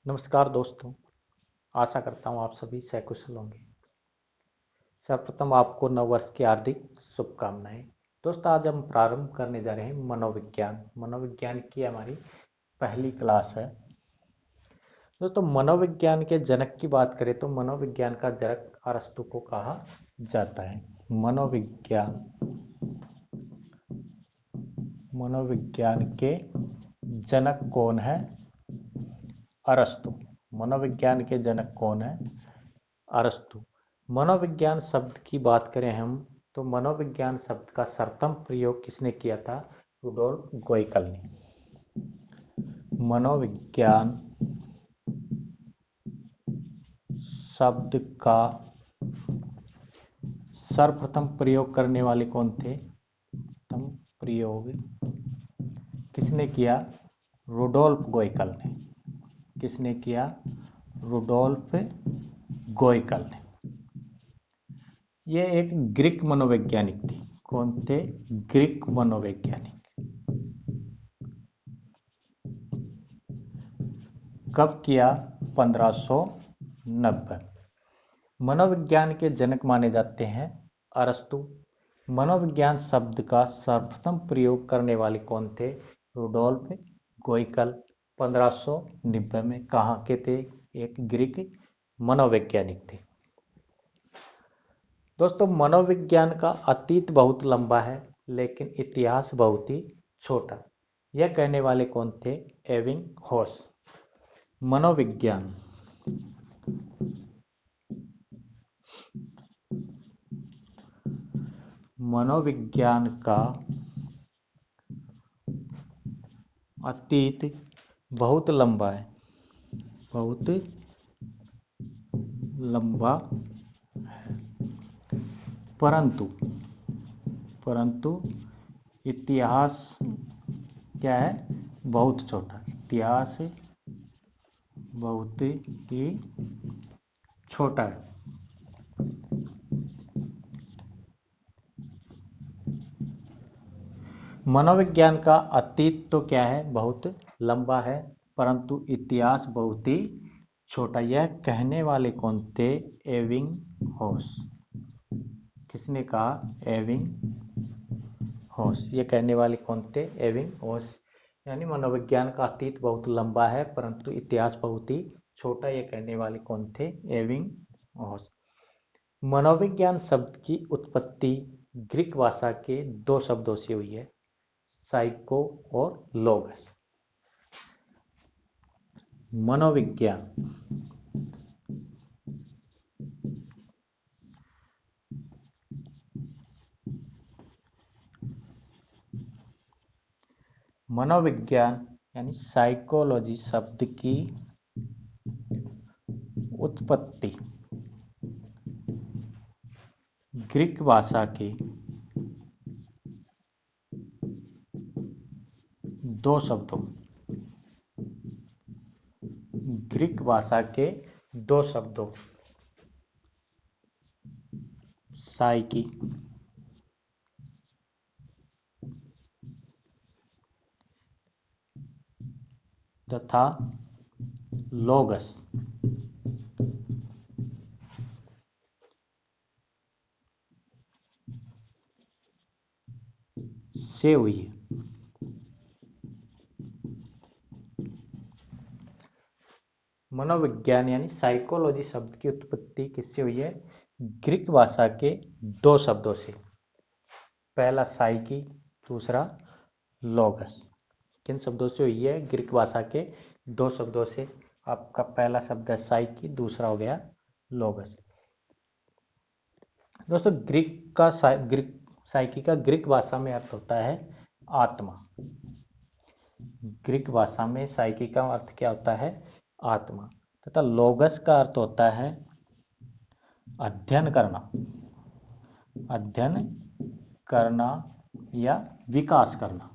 नमस्कार दोस्तों, आशा करता हूँ आप सभी सकुशल होंगे। सर्वप्रथम आपको नव वर्ष की हार्दिक शुभकामनाएं। दोस्तों, आज हम प्रारंभ करने जा रहे हैं मनोविज्ञान। मनोविज्ञान की हमारी पहली क्लास है। दोस्तों, मनोविज्ञान के जनक की बात करें तो मनोविज्ञान का जनक अरस्तु को कहा जाता है। मनोविज्ञान के जनक कौन है? अरस्तु। मनोविज्ञान के जनक कौन है? अरस्तु। मनोविज्ञान शब्द की बात करें हम तो मनोविज्ञान शब्द का सर्वप्रथम प्रयोग किसने किया था? रुडोल्फ गोइकल ने। मनोविज्ञान शब्द का सर्वप्रथम प्रयोग करने वाले कौन थे? प्रथम प्रयोग किसने किया? रुडोल्फ गोइकल ने। किसने किया? रुडोल्फ गोइकल ने। ये एक ग्रीक मनोवैज्ञानिक थे। कौन थे? ग्रीक मनोवैज्ञानिक। कब किया? 1590। मनोविज्ञान के जनक माने जाते हैं अरस्तु। मनोविज्ञान शब्द का सर्वप्रथम प्रयोग करने वाले कौन थे? रुडोल्फ गोइकल। 1590 में कहाँ के थे? एक ग्रीक मनोवैज्ञानिक थे। दोस्तों, मनोविज्ञान का अतीत बहुत लंबा है लेकिन इतिहास बहुत ही छोटा। यह कहने वाले कौन थे? एबिंगहॉस। मनोविज्ञान का अतीत बहुत लंबा है। बहुत लंबा है, परंतु इतिहास क्या है? बहुत छोटा। इतिहास बहुत ही छोटा है। मनोविज्ञान का अतीत तो क्या है? बहुत लंबा है, परंतु इतिहास बहुत ही छोटा। यह कहने वाले कौन थे? एबिंगहॉस। किसने कहा? एबिंगहॉस। ये कहने वाले कौन थे? एबिंगहॉस। यानी मनोविज्ञान का अतीत बहुत लंबा है परंतु इतिहास बहुत ही छोटा। ये कहने वाले कौन थे? एबिंगहॉस। मनोविज्ञान शब्द की उत्पत्ति ग्रीक भाषा के दो शब्दों से हुई है, साइको और लोगस। मनोविज्ञान यानी साइकोलॉजी शब्द की उत्पत्ति ग्रीक भाषा के दो शब्दों साइकी तथा लोगस से हुई है। मनोविज्ञान यानी साइकोलॉजी शब्द की उत्पत्ति किससे हुई है? ग्रीक भाषा के दो शब्दों से। पहला साइकी, दूसरा लोगस। किन शब्दों से हुई है? ग्रीक भाषा के दो शब्दों से। आपका पहला शब्द है साइकी, दूसरा हो गया लोगस। दोस्तों, साइकी का ग्रीक भाषा में अर्थ होता है आत्मा। ग्रीक भाषा में साइकी का अर्थ क्या होता है? आत्मा। तथा लोगस का अर्थ होता है अध्ययन करना या विकास करना।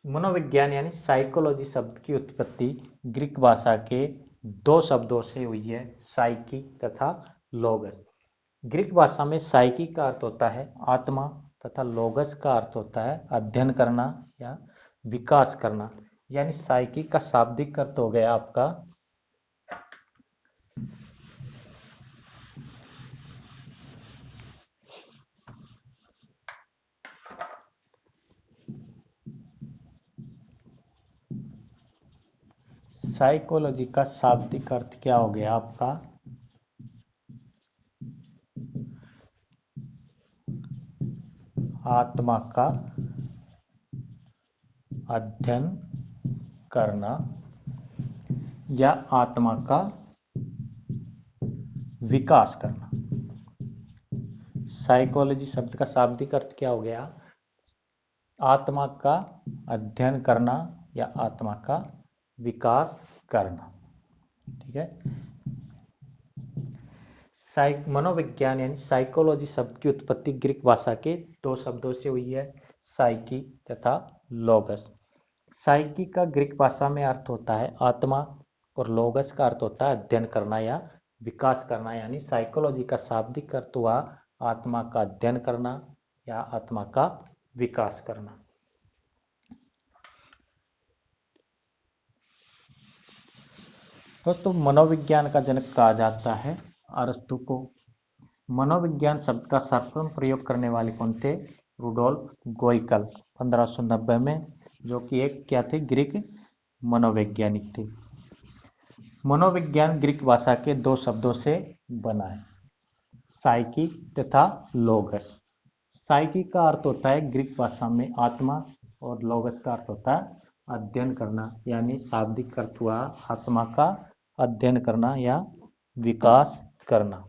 मनोविज्ञान यानी साइकोलॉजी शब्द की उत्पत्ति ग्रीक भाषा के दो शब्दों से हुई है, साइकी तथा लोगस। ग्रीक भाषा में साइकी का अर्थ होता है आत्मा तथा लोगस का अर्थ होता है अध्ययन करना या विकास करना। यानी साइकी का शाब्दिक अर्थ हो गया आपका साइकोलॉजी का शाब्दिक अर्थ क्या हो गया आपका आत्मा का अध्ययन करना या आत्मा का विकास करना। साइकोलॉजी शब्द का शाब्दिक अर्थ क्या हो गया आत्मा का अध्ययन करना या आत्मा का विकास करना। ठीक है। मनोविज्ञान यानी साइकोलॉजी शब्द की उत्पत्ति ग्रीक भाषा के दो शब्दों से हुई है, साइकी तथा लोगस। साइकी का ग्रीक भाषा में अर्थ होता है आत्मा और लोगस का अर्थ होता है अध्ययन करना या विकास करना। यानी साइकोलॉजी का शाब्दिक अर्थ हुआ आत्मा का अध्ययन करना या आत्मा का विकास करना। दोस्तों मनोविज्ञान का जनक कहा जाता है अरस्तु को। मनोविज्ञान शब्द का सर्वप्रथम प्रयोग करने वाले कौन थे रुडोल्फ गोइकल 1590 में, जो कि एक क्या थे ग्रीक मनोवैज्ञानिक थे। मनोविज्ञान ग्रीक भाषा के दो शब्दों से बना है, साइकी तथा लोगस। साइकी का अर्थ होता है ग्रीक भाषा में आत्मा और लोगस का अर्थ होता है अध्ययन करना। यानी शाब्दिक अर्थ हुआ आत्मा का अध्ययन करना या विकास करना।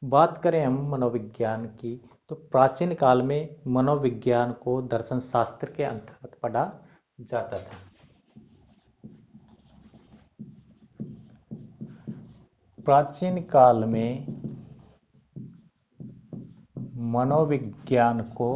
बात करें हम मनोविज्ञान की तो प्राचीन काल में मनोविज्ञान को दर्शन शास्त्र के अंतर्गत पढ़ा जाता था। प्राचीन काल में मनोविज्ञान को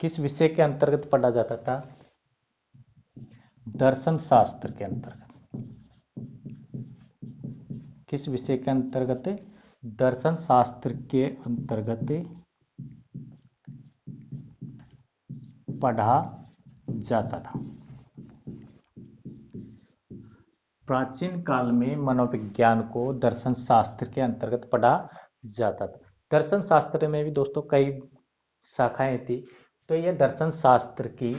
किस विषय के अंतर्गत पढ़ा जाता था दर्शन शास्त्र के अंतर्गत। किस विषय के अंतर्गत दर्शन शास्त्र के अंतर्गत पढ़ा जाता था। प्राचीन काल में मनोविज्ञान को दर्शन शास्त्र के अंतर्गत पढ़ा जाता था। दर्शन शास्त्र में भी दोस्तों कई शाखाएं थी, तो यह दर्शन शास्त्र की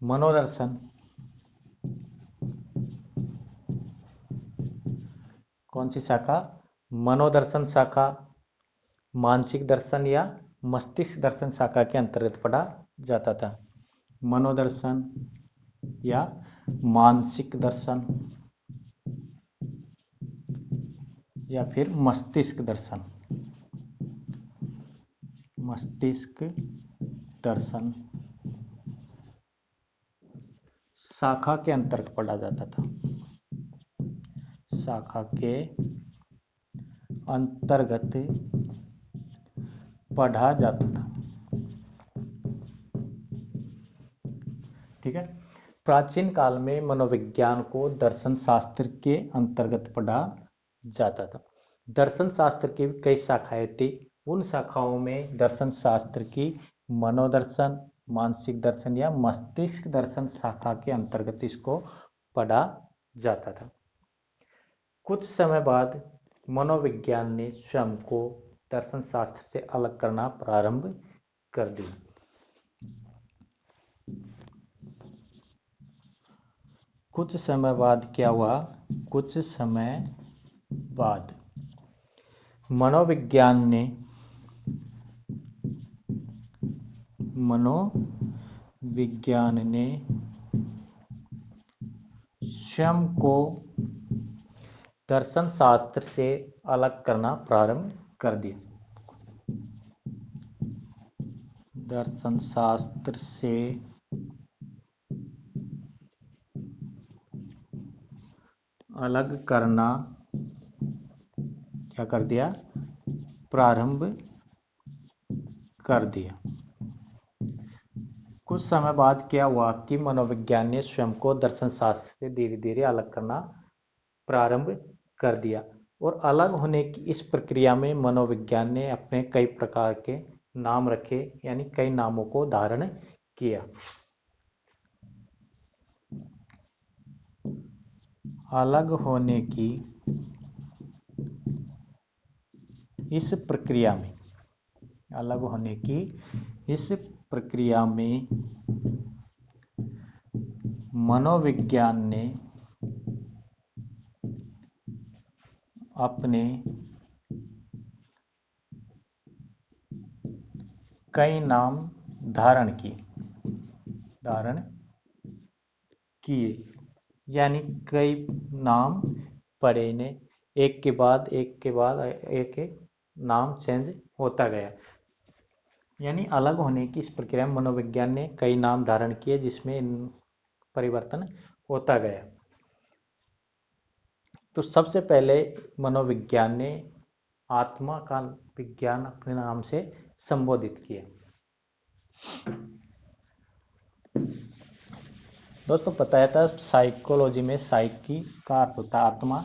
मनोदर्शन, कौन सी शाखा मनोदर्शन शाखा, मानसिक दर्शन या मस्तिष्क दर्शन शाखा के अंतर्गत पढ़ा जाता था। मनोदर्शन या मानसिक दर्शन या फिर मस्तिष्क दर्शन, मस्तिष्क दर्शन शाखा के अंतर्गत पढ़ा जाता था। शाखा के अंतर्गत पढ़ा जाता था। ठीक है। प्राचीन काल में मनोविज्ञान को दर्शन शास्त्र के अंतर्गत पढ़ा जाता था। दर्शन शास्त्र की कई शाखाएं थी, उन शाखाओं में दर्शन शास्त्र की मनोदर्शन, मानसिक दर्शन या मस्तिष्क दर्शन शाखा के अंतर्गत इसको पढ़ा जाता था। कुछ समय बाद मनोविज्ञान ने स्वयं को दर्शन शास्त्र से अलग करना प्रारंभ कर दिया। कुछ समय बाद क्या हुआ? कुछ समय बाद मनोविज्ञान ने स्वयं को दर्शन शास्त्र से अलग करना प्रारंभ कर दिया। दर्शन शास्त्र से अलग करना क्या कर दिया? प्रारंभ कर दिया। कुछ समय बाद क्या हुआ कि मनोविज्ञान ने स्वयं को दर्शन शास्त्र से धीरे धीरे अलग करना प्रारंभ कर दिया और अलग होने की इस प्रक्रिया में मनोविज्ञान ने अपने कई प्रकार के नाम रखे, यानी कई नामों को धारण किया। अलग होने की इस प्रक्रिया में, अलग होने की इस प्रक्रिया में मनोविज्ञान ने अपने कई नाम धारण किए, यानी कई नाम पड़े, इन्हें एक के बाद एक एक नाम चेंज होता गया। यानी अलग होने की इस प्रक्रिया में मनोविज्ञान ने कई नाम धारण किए जिसमें परिवर्तन होता गया। तो सबसे पहले मनोविज्ञान ने आत्मा का विज्ञान अपने नाम से संबोधित किया। दोस्तों बताया था साइकोलॉजी में साइकी का अर्थ होता है आत्मा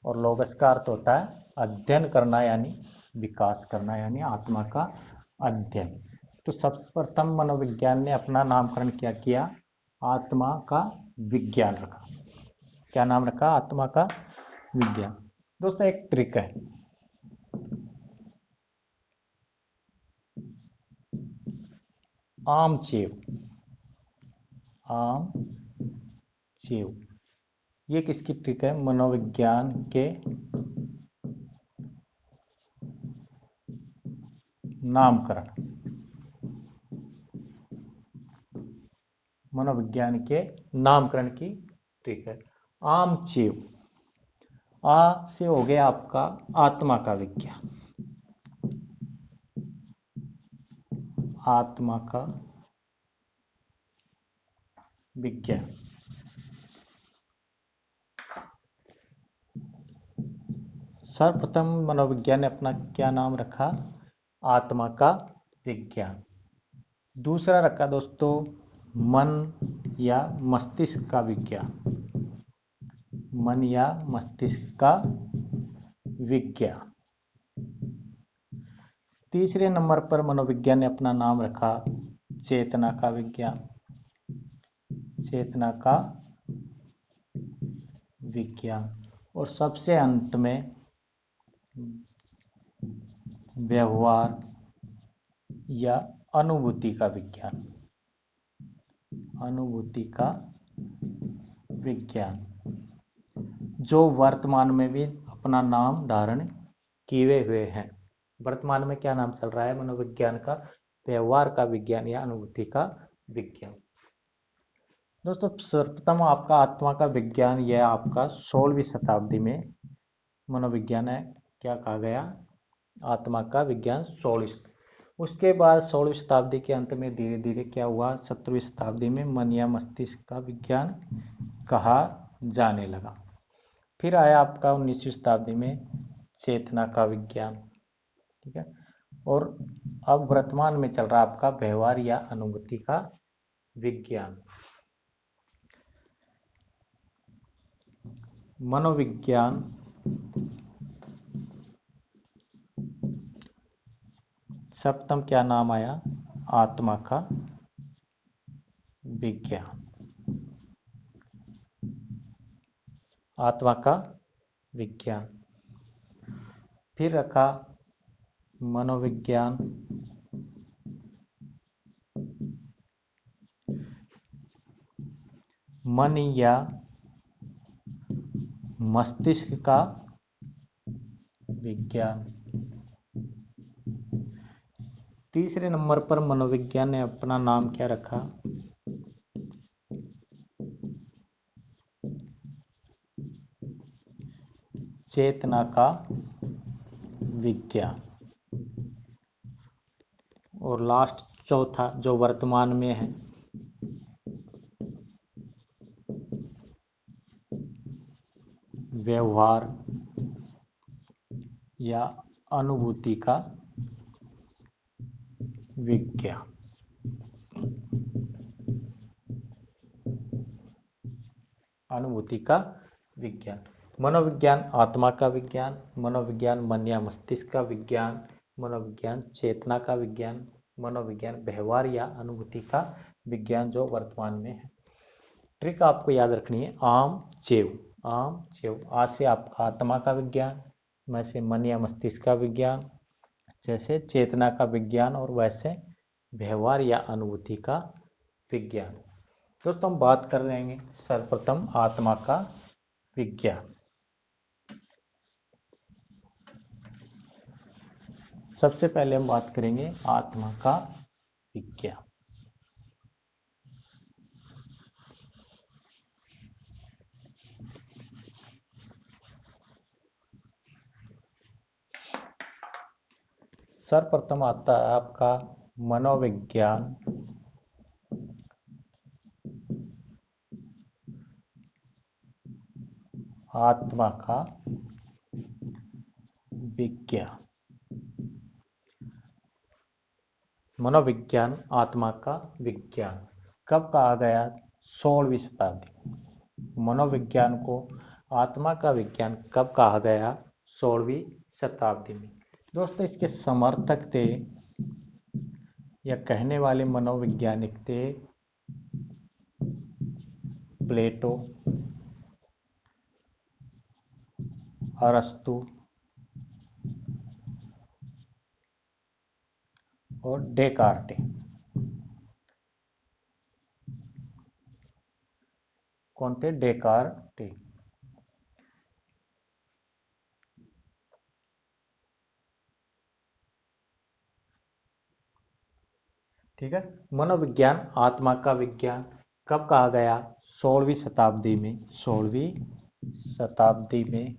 और लोगस का अर्थ होता है अध्ययन करना यानी विकास करना, यानी आत्मा का अध्ययन। तो सबसे प्रथम मनोविज्ञान ने अपना नामकरण क्या किया? आत्मा का विज्ञान रखा। क्या नाम रखा? आत्मा का विज्ञान। दोस्तों एक ट्रिक है, आमचेव। ये किसकी ट्रिक है? मनोविज्ञान के नामकरण, मनोविज्ञान के नामकरण की ट्रिक है। आमचेव, आ से हो गया आपका आत्मा का विज्ञान, आत्मा का विज्ञान। सर्वप्रथम मनोविज्ञान ने अपना क्या नाम रखा? आत्मा का विज्ञान। दूसरा रखा दोस्तों मन या मस्तिष्क का विज्ञान, मन या मस्तिष्क का विज्ञान। तीसरे नंबर पर मनोविज्ञान ने अपना नाम रखा चेतना का विज्ञान, चेतना का विज्ञान। और सबसे अंत में व्यवहार या अनुभूति का विज्ञान, अनुभूति का विज्ञान, जो वर्तमान में भी अपना नाम धारण किए हुए हैं। वर्तमान में क्या नाम चल रहा है मनोविज्ञान का? व्यवहार का विज्ञान या अनुभूति का विज्ञान। दोस्तों सर्वप्रथम आपका आत्मा का विज्ञान यह आपका 16वीं शताब्दी में मनोविज्ञान है, क्या कहा गया? आत्मा का विज्ञान 16वीं। उसके बाद 16वीं शताब्दी के अंत में धीरे धीरे क्या हुआ? 17वीं शताब्दी में मन या मस्तिष्क का विज्ञान कहा जाने लगा। फिर आया आपका 19वीं शताब्दी में चेतना का विज्ञान, ठीक है। और अब वर्तमान में चल रहा आपका व्यवहार या अनुभूति का विज्ञान। मनोविज्ञान सप्तम क्या नाम आया? आत्मा का विज्ञान, आत्मा का विज्ञान। फिर रखा मनोविज्ञान मन या मस्तिष्क का विज्ञान। तीसरे नंबर पर मनोविज्ञान ने अपना नाम क्या रखा? चेतना का विज्ञान। और लास्ट चौथा जो वर्तमान में है, व्यवहार या अनुभूति का विज्ञान। अनुभूति का विज्ञान। मनोविज्ञान आत्मा का विज्ञान, मनोविज्ञान मन या मस्तिष्क का विज्ञान, मनोविज्ञान चेतना का विज्ञान, मनोविज्ञान व्यवहार या अनुभूति का विज्ञान जो वर्तमान में है। ट्रिक आपको याद रखनी है आम चेव। आम चेव, आ से आपका आत्मा का विज्ञान, मैं से मन या मस्तिष्क का विज्ञान, जैसे चेतना का विज्ञान और वैसे व्यवहार या अनुभूति का विज्ञान। दोस्तों हम बात कर रहे हैं सर्वप्रथम आत्मा का विज्ञान। सबसे पहले हम बात करेंगे आत्मा का विज्ञान। सर्वप्रथम आता है आपका मनोविज्ञान। आत्मा का विज्ञान। मनोविज्ञान आत्मा का विज्ञान कब कहा गया? 16वीं शताब्दी। मनोविज्ञान को आत्मा का विज्ञान कब कहा गया? 16वीं शताब्दी में। दोस्तों इसके समर्थक थे या कहने वाले मनोवैज्ञानिक थे प्लेटो, अरस्तु और डेकार्टे। कौन थे? डेकार्टे। ठीक है। मनोविज्ञान आत्मा का विज्ञान कब कहा गया? 16वीं शताब्दी में। 16वीं शताब्दी में।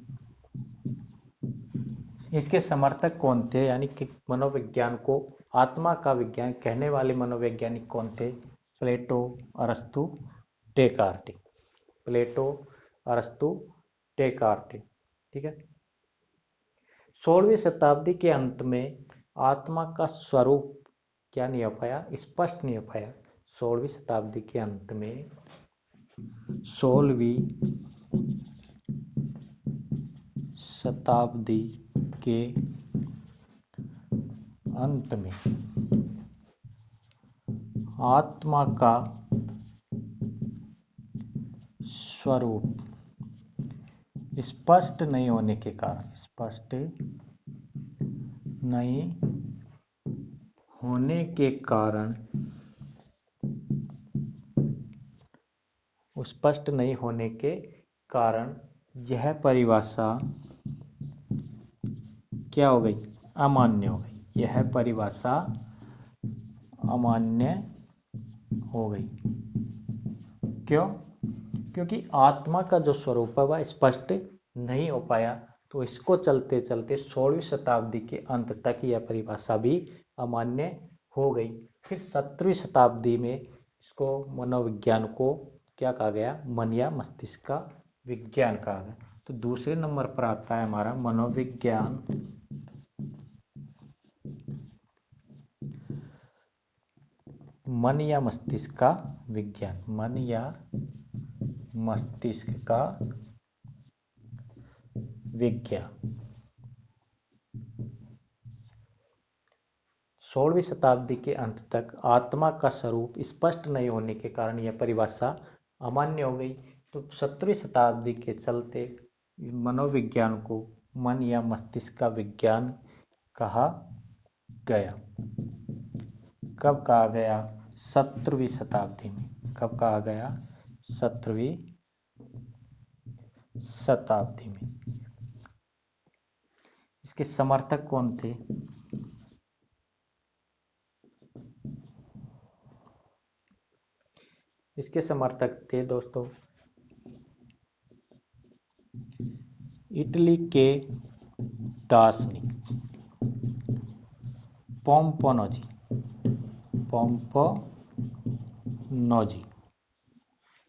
इसके समर्थक कौन थे? यानी कि मनोविज्ञान को आत्मा का विज्ञान कहने वाले मनोवैज्ञानिक कौन थे? प्लेटो, अरस्तु, डेकार्टे। प्लेटो, अरस्तु, डेकार्टे। ठीक है। 16वीं शताब्दी के अंत में आत्मा का स्वरूप क्या नहीं हो पाया? स्पष्ट नहीं हो पाया। 16वीं शताब्दी के अंत में, 16वीं शताब्दी के अंत में आत्मा का स्वरूप स्पष्ट नहीं होने के कारण, स्पष्ट नहीं होने के कारण, स्पष्ट नहीं होने के कारण यह परिभाषा क्या हो गई? अमान्य हो गई। यह परिभाषा अमान्य हो गई। क्यों? क्योंकि आत्मा का जो स्वरूप है वह स्पष्ट नहीं हो पाया। तो इसको चलते चलते 16वीं शताब्दी के अंत तक यह परिभाषा भी अमान्य हो गई। फिर 17वीं शताब्दी में इसको मनोविज्ञान को क्या कहा गया? मन या मस्तिष्क का विज्ञान कहा गया। तो दूसरे नंबर पर आता है हमारा मनोविज्ञान। मन या मस्तिष्क का विज्ञान। मन या मस्तिष्क का विज्ञान। 16वीं शताब्दी के अंत तक आत्मा का स्वरूप स्पष्ट नहीं होने के कारण यह परिभाषा अमान्य हो गई। तो 17वीं शताब्दी के चलते मनोविज्ञान को मन या मस्तिष्क का विज्ञान कहा गया। कब कहा गया? 17वीं शताब्दी में। कब कहा गया? 17वीं शताब्दी में। इसके समर्थक कौन थे? इसके समर्थक थे दोस्तों इटली के दार्शनिक पोम्पोनोजी। पोम्पोनोजी।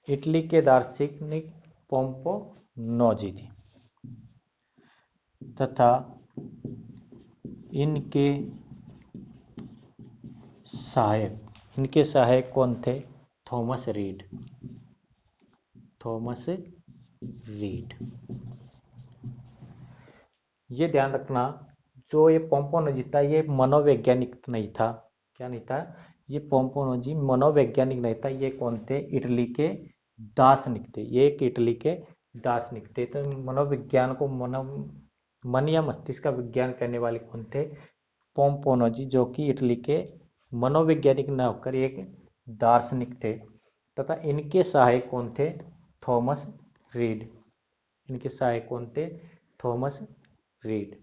इटली के दार्शनिक पोम्पोनोजी थी तथा इनके सहायक कौन थे? Thomas read. Thomas read. ये ध्यान रखना, जो ये पोम्पोनोजी था ये मनोवैज्ञानिक नहीं था। क्या नहीं था? ये पोम्पोनोजी मनोवैज्ञानिक नहीं था। ये कौन थे? इटली के दार्शनिक थे। ये एक इटली के दार्शनिक थे। तो मनोविज्ञान को मन या मस्तिष्क का विज्ञान करने वाले कौन थे? पोम्पोनोजी, जो कि इटली के मनोवैज्ञानिक न होकर एक दार्शनिक थे। तथा इनके सहायक कौन थे? Thomas read. इनके सहायक कौन थे? Thomas read.